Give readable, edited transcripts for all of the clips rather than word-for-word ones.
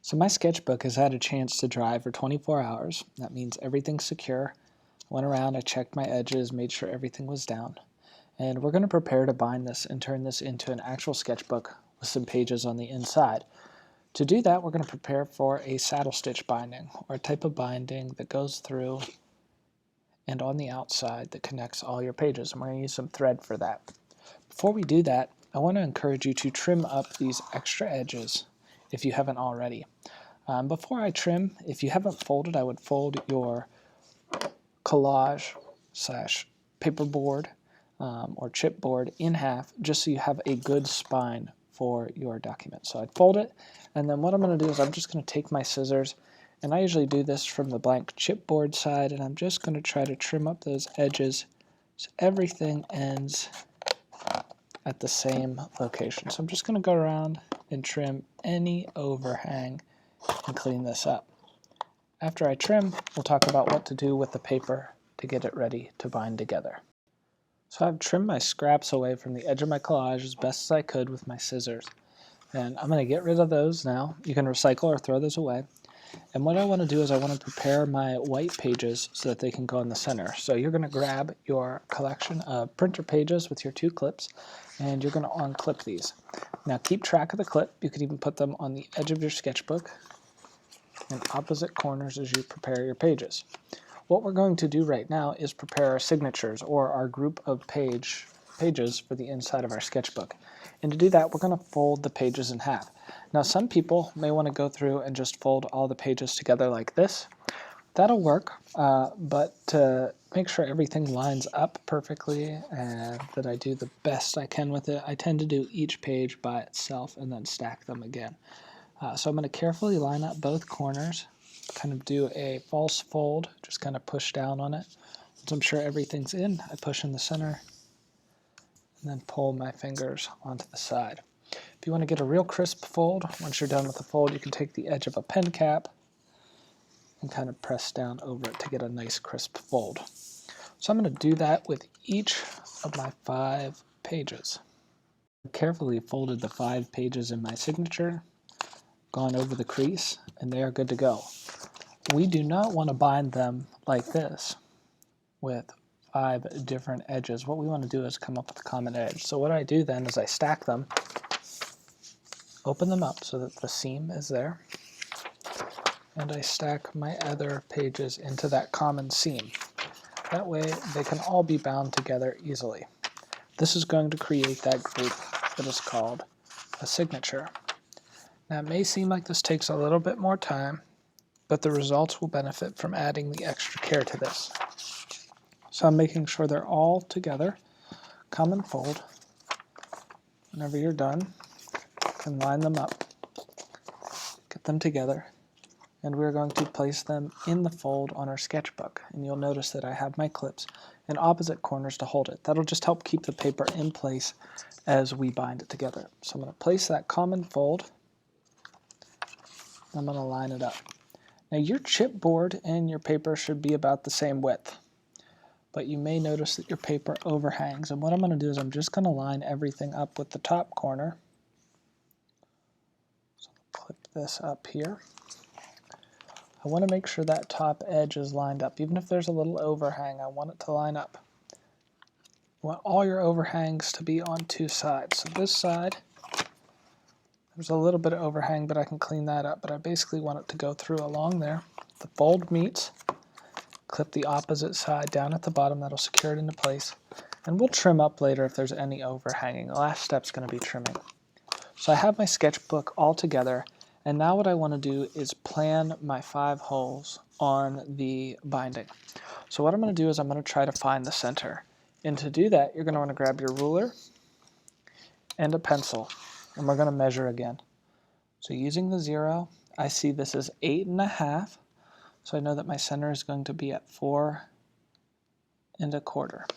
So my sketchbook has had a chance to dry for 24 hours. That means everything's secure. Went around, I checked my edges, made sure everything was down. And we're going to prepare to bind this and turn this into an actual sketchbook with some pages on the inside. To do that, we're going to prepare for a saddle stitch binding, or a type of binding that goes through and on the outside that connects all your pages. And we're going to use some thread for that. Before we do that, I want to encourage you to trim up these extra edges if you haven't already. Before I trim, if you haven't folded, I would fold your collage slash paperboard or chipboard in half just so you have a good spine for your document. So I'd fold it, and then what I'm going to do is I'm just going to take my scissors, and I usually do this from the blank chipboard side, and I'm just going to try to trim up those edges so everything ends at the same location. So I'm just going to go around and trim any overhang and clean this up. After I trim, we'll talk about what to do with the paper to get it ready to bind together. So I've trimmed my scraps away from the edge of my collage as best as I could with my scissors. And I'm going to get rid of those now. You can recycle or throw those away. And what I want to do is I want to prepare my white pages so that they can go in the center. So you're going to grab your collection of printer pages with your 2 clips, and you're going to unclip these. Now keep track of the clip. You could even put them on the edge of your sketchbook in opposite corners as you prepare your pages. What we're going to do right now is prepare our signatures, or our group of pages for the inside of our sketchbook. And to do that, we're going to fold the pages in half. Now some people may want to go through and just fold all the pages together like this. That'll work, but to make sure everything lines up perfectly and that I do the best I can with it, I tend to do each page by itself and then stack them again. So I'm going to carefully line up both corners, kind of do a false fold, just kind of push down on it. Once I'm sure everything's in, I push in the center and then pull my fingers onto the side. If you want to get a real crisp fold, once you're done with the fold, you can take the edge of a pen cap and kind of press down over it to get a nice crisp fold. So I'm going to do that with each of my 5 pages. I carefully folded the 5 pages in my signature, gone over the crease, and they are good to go. We do not want to bind them like this with 5 different edges. What we want to do is come up with a common edge. So what I do then is I stack them, open them up so that the seam is there, and I stack my other pages into that common seam. That way they can all be bound together easily. This is going to create that group that is called a signature. Now it may seem like this takes a little bit more time, but the results will benefit from adding the extra care to this. So I'm making sure they're all together, common fold. Whenever you're done, you can line them up, get them together, and we're going to place them in the fold on our sketchbook. And you'll notice that I have my clips in opposite corners to hold it. That'll just help keep the paper in place as we bind it together. So I'm going to place that common fold. I'm going to line it up. Now your chipboard and your paper should be about the same width, but you may notice that your paper overhangs. And what I'm going to do is I'm just going to line everything up with the top corner. So I'll clip this up here. I want to make sure that top edge is lined up. Even if there's a little overhang, I want it to line up. You want all your overhangs to be on 2 sides. So this side, there's a little bit of overhang, but I can clean that up. But I basically want it to go through along there. The fold meets, clip the opposite side down at the bottom. That'll secure it into place. And we'll trim up later if there's any overhanging. The last step's going to be trimming. So I have my sketchbook all together. And now what I want to do is plan my 5 holes on the binding. So what I'm going to do is I'm going to try to find the center. And to do that, you're going to want to grab your ruler and a pencil. And we're going to measure again. So using the 0, I see this is 8.5. So I know that my center is going to be at 4 1/4.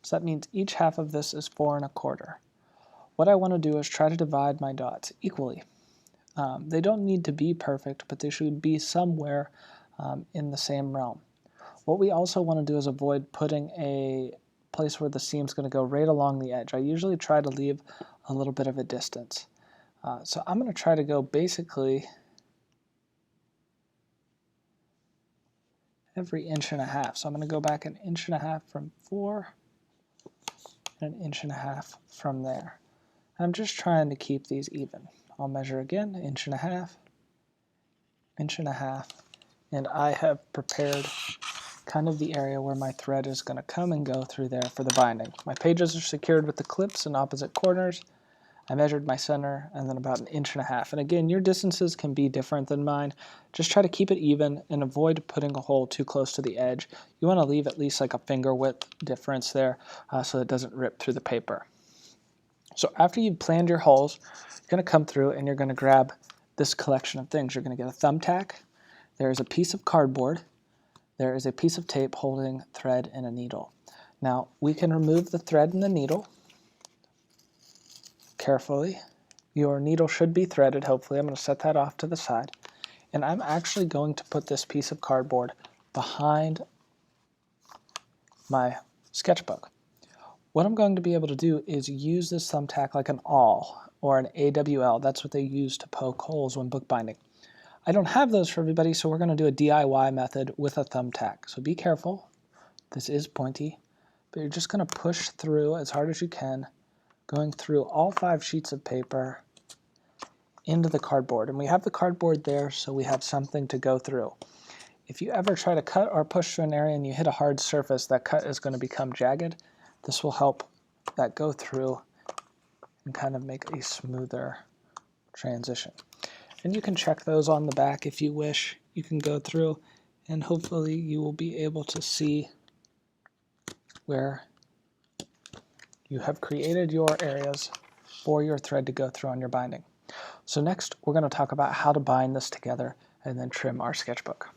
So that means each half of this is 4 1/4. What I want to do is try to divide my dots equally. They don't need to be perfect, but they should be somewhere in the same realm. What we also want to do is avoid putting a place where the seam's going to go right along the edge. I usually try to leave a little bit of a distance. So I'm going to try to go basically every 1.5 inches. So I'm going to go back 1.5 inches from 4 and 1.5 inches from there. I'm just trying to keep these even. I'll measure again, 1.5 inches, 1.5 inches, and I have prepared kind of the area where my thread is going to come and go through there for the binding. My pages are secured with the clips in opposite corners. I measured my center and then about 1.5 inches. And again, your distances can be different than mine. Just try to keep it even and avoid putting a hole too close to the edge. You want to leave at least like a finger width difference there so it doesn't rip through the paper. So after you've planned your holes, you're going to come through and you're going to grab this collection of things. You're going to get a thumbtack. There is a piece of cardboard. There is a piece of tape holding thread and a needle. Now we can remove the thread and the needle carefully. Your needle should be threaded, hopefully. I'm going to set that off to the side. And I'm actually going to put this piece of cardboard behind my sketchbook. What I'm going to be able to do is use this thumbtack like an awl or an AWL. That's what they use to poke holes when bookbinding. I don't have those for everybody, so we're going to do a DIY method with a thumbtack. So be careful. This is pointy, but you're just going to push through as hard as you can, going through all 5 sheets of paper into the cardboard. And we have the cardboard there so we have something to go through. If you ever try to cut or push through an area and you hit a hard surface, that cut is going to become jagged. This will help that go through and kind of make a smoother transition. And you can check those on the back if you wish. You can go through and hopefully you will be able to see where you have created your areas for your thread to go through on your binding. So next we're going to talk about how to bind this together and then trim our sketchbook.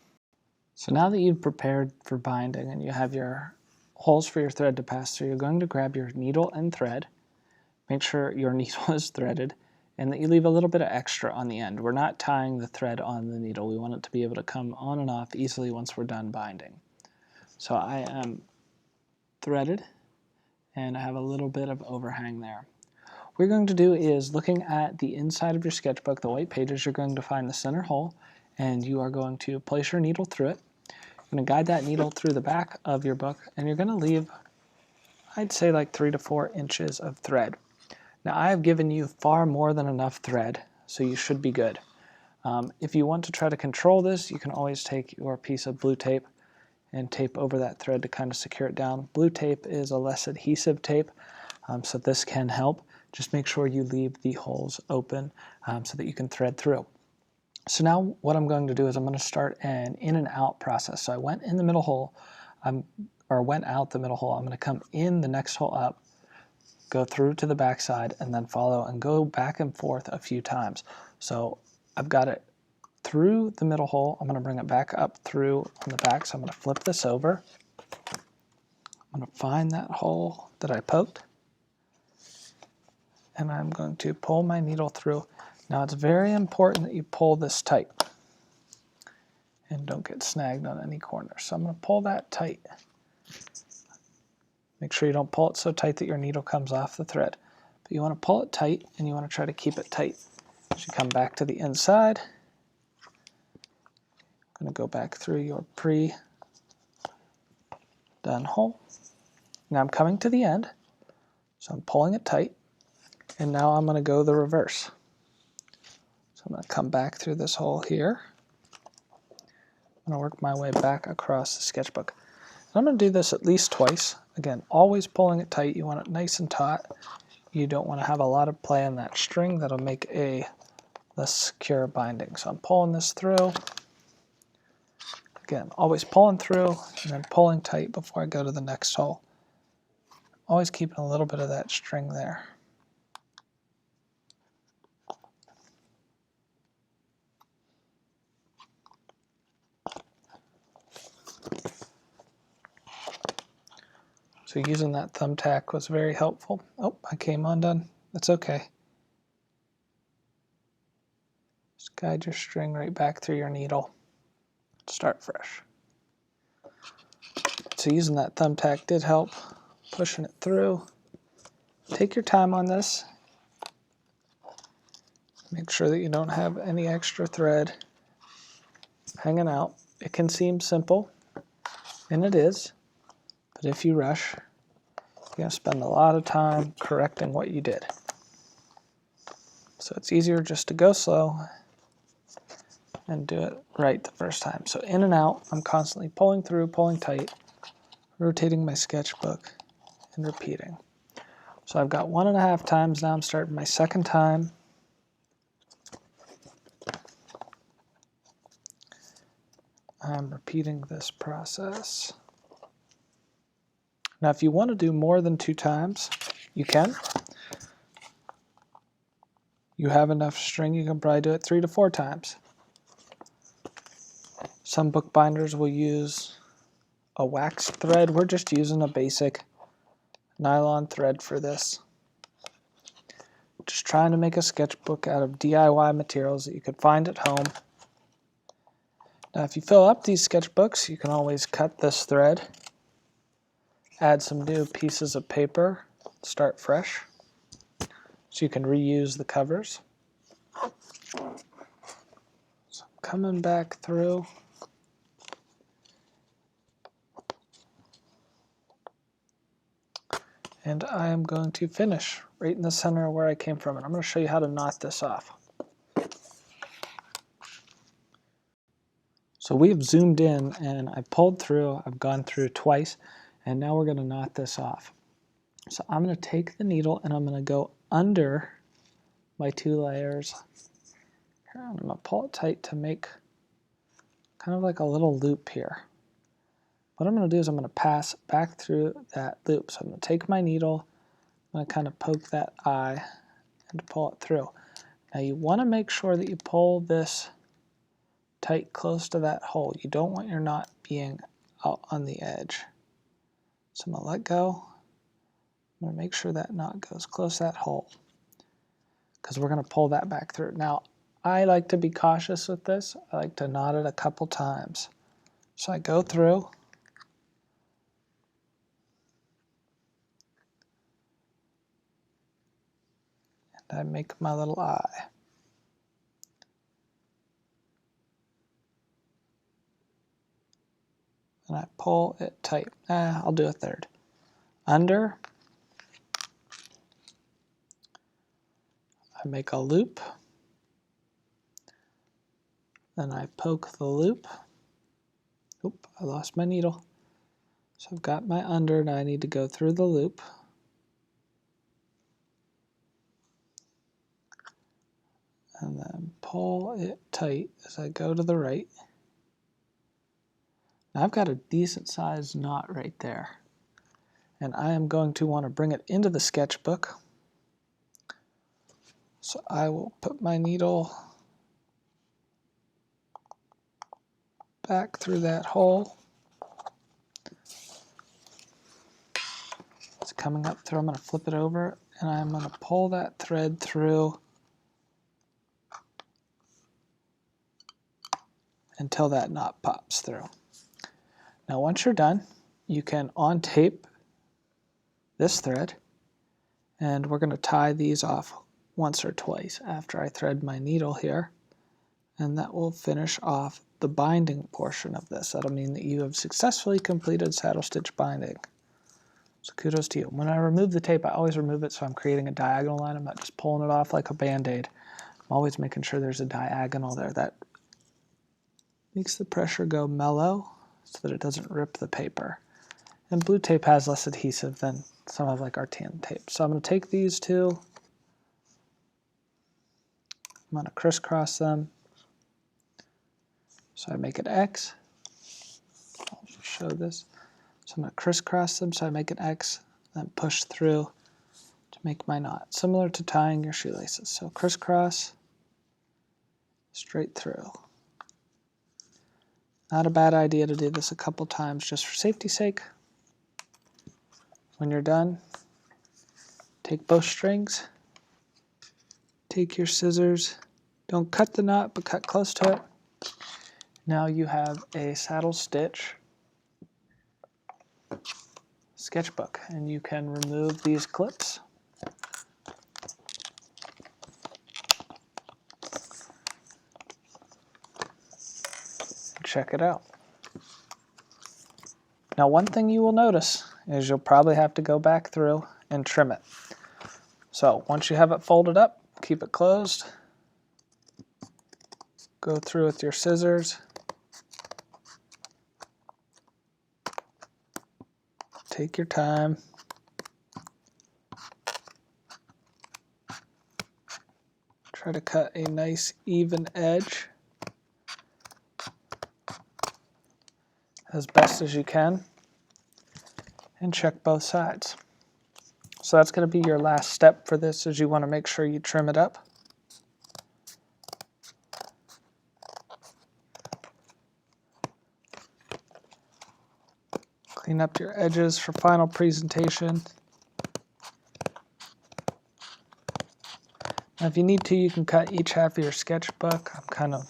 So now that you've prepared for binding and you have your holes for your thread to pass through, you're going to grab your needle and thread. Make sure your needle is threaded and that you leave a little bit of extra on the end. We're not tying the thread on the needle. We want it to be able to come on and off easily once we're done binding. So I am threaded and I have a little bit of overhang there. What you're going to do is, looking at the inside of your sketchbook, the white pages, you're going to find the center hole and you are going to place your needle through it. You're going to guide that needle through the back of your book and you're going to leave, I'd say, like 3 to 4 inches of thread. Now I have given you far more than enough thread, so you should be good. If you want to try to control this, you can always take your piece of blue tape and tape over that thread to kind of secure it down. Blue tape is a less adhesive tape, so this can help. Just make sure you leave the holes open so that you can thread through. So now what I'm going to do is I'm going to start an in and out process. So I went in the middle hole, or went out the middle hole. I'm going to come in the next hole up, go through to the back side, and then follow and go back and forth a few times. So I've got it through the middle hole. I'm going to bring it back up through on the back. So I'm going to flip this over. I'm going to find that hole that I poked, and I'm going to pull my needle through. Now it's very important that you pull this tight and don't get snagged on any corners. So I'm going to pull that tight. Make sure you don't pull it so tight that your needle comes off the thread. But you want to pull it tight and you want to try to keep it tight. As you come back to the inside, I'm going to go back through your pre-done hole. Now I'm coming to the end, so I'm pulling it tight. And now I'm going to go the reverse. So I'm going to come back through this hole here. I'm going to work my way back across the sketchbook. And I'm going to do this at least twice. Again, always pulling it tight. You want it nice and taut. You don't want to have a lot of play in that string. That'll make a less secure binding. So I'm pulling this through. Again, always pulling through and then pulling tight before I go to the next hole. Always keeping a little bit of that string there. So using that thumbtack was very helpful. Oh, I came undone. That's okay. Just guide your string right back through your needle. Start fresh. So using that thumbtack did help, pushing it through. Take your time on this. Make sure that you don't have any extra thread hanging out. It can seem simple, and it is, but if you rush, you're going to spend a lot of time correcting what you did. So it's easier just to go slow and do it right the first time. So in and out, I'm constantly pulling through, pulling tight, rotating my sketchbook, and repeating. So I've got 1.5 times. Now I'm starting my second time. I'm repeating this process. Now if you want to do more than 2 times, you can. You have enough string, you can probably do it 3 to 4 times. Some bookbinders will use a wax thread. We're just using a basic nylon thread for this. Just trying to make a sketchbook out of DIY materials that you could find at home. Now if you fill up these sketchbooks, you can always cut this thread, add some new pieces of paper, start fresh, so you can reuse the covers. So I'm coming back through. And I am going to finish right in the center where I came from. And I'm going to show you how to knot this off. So we have zoomed in and I pulled through. I've gone through twice. And now we're going to knot this off. So I'm going to take the needle and I'm going to go under my 2 layers. Here, I'm going to pull it tight to make kind of like a little loop here. What I'm going to do is I'm going to pass back through that loop. So I'm going to take my needle, I'm going to kind of poke that eye and pull it through. Now you want to make sure that you pull this tight close to that hole. You don't want your knot being out on the edge. So I'm going to let go. I'm going to make sure that knot goes close to that hole because we're going to pull that back through. Now I like to be cautious with this. I like to knot it a couple times. So I go through. I make my little eye. And I pull it tight. I'll do a third. Under. I make a loop. Then I poke the loop. Oop, I lost my needle. So I've got my under, now I need to go through the loop. And then pull it tight as I go to the right. Now I've got a decent sized knot right there. And I am going to want to bring it into the sketchbook. So I will put my needle back through that hole. It's coming up through, I'm going to flip it over and I'm going to pull that thread through until that knot pops through. Now once you're done, you can on-tape this thread, and we're going to tie these off once or twice after I thread my needle here, and that will finish off the binding portion of this. That'll mean that you have successfully completed saddle stitch binding. So kudos to you. When I remove the tape, I always remove it so I'm creating a diagonal line. I'm not just pulling it off like a band-aid. I'm always making sure there's a diagonal there. That makes the pressure go mellow so that it doesn't rip the paper. And blue tape has less adhesive than some of like our tan tape. So I'm going to take these two, I'm going to crisscross them. So I make an X. I'll show this. So I'm going to crisscross them so I make an X, then push through to make my knot, similar to tying your shoelaces. So crisscross, straight through. Not a bad idea to do this a couple times just for safety's sake. When you're done, take both strings, take your scissors, don't cut the knot but cut close to it. Now you have a saddle stitch sketchbook, and you can remove these clips. check it out. Now one thing you will notice is you'll probably have to go back through and trim it. So once you have it folded up, keep it closed. Go through with your scissors. Take your time. Try to cut a nice even edge as best as you can, and check both sides. So that's going to be your last step for this, is you want to make sure you trim it up. Clean up your edges for final presentation. Now if you need to, you can cut each half of your sketchbook. I'm kind of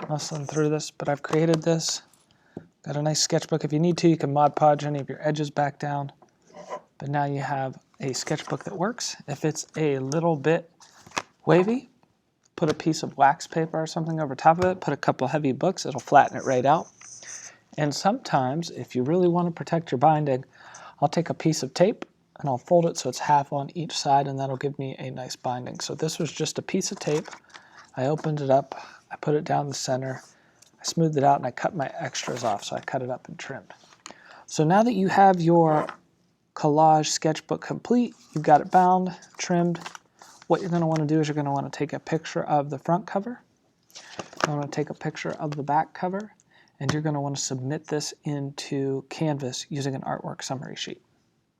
muscling through this, but I've created this. Got a nice sketchbook. If you need to, you can Mod Podge any of your edges back down. But now you have a sketchbook that works. If it's a little bit wavy, put a piece of wax paper or something over top of it, put a couple heavy books, it'll flatten it right out. And sometimes, if you really want to protect your binding, I'll take a piece of tape and I'll fold it so it's half on each side, and that'll give me a nice binding. So this was just a piece of tape. I opened it up, I put it down the center, I smoothed it out, and I cut my extras off, so I cut it up and trimmed. So now that you have your collage sketchbook complete, you've got it bound, trimmed, what you're going to want to do is you're going to want to take a picture of the front cover, you want to take a picture of the back cover, and you're going to want to submit this into Canvas using an artwork summary sheet.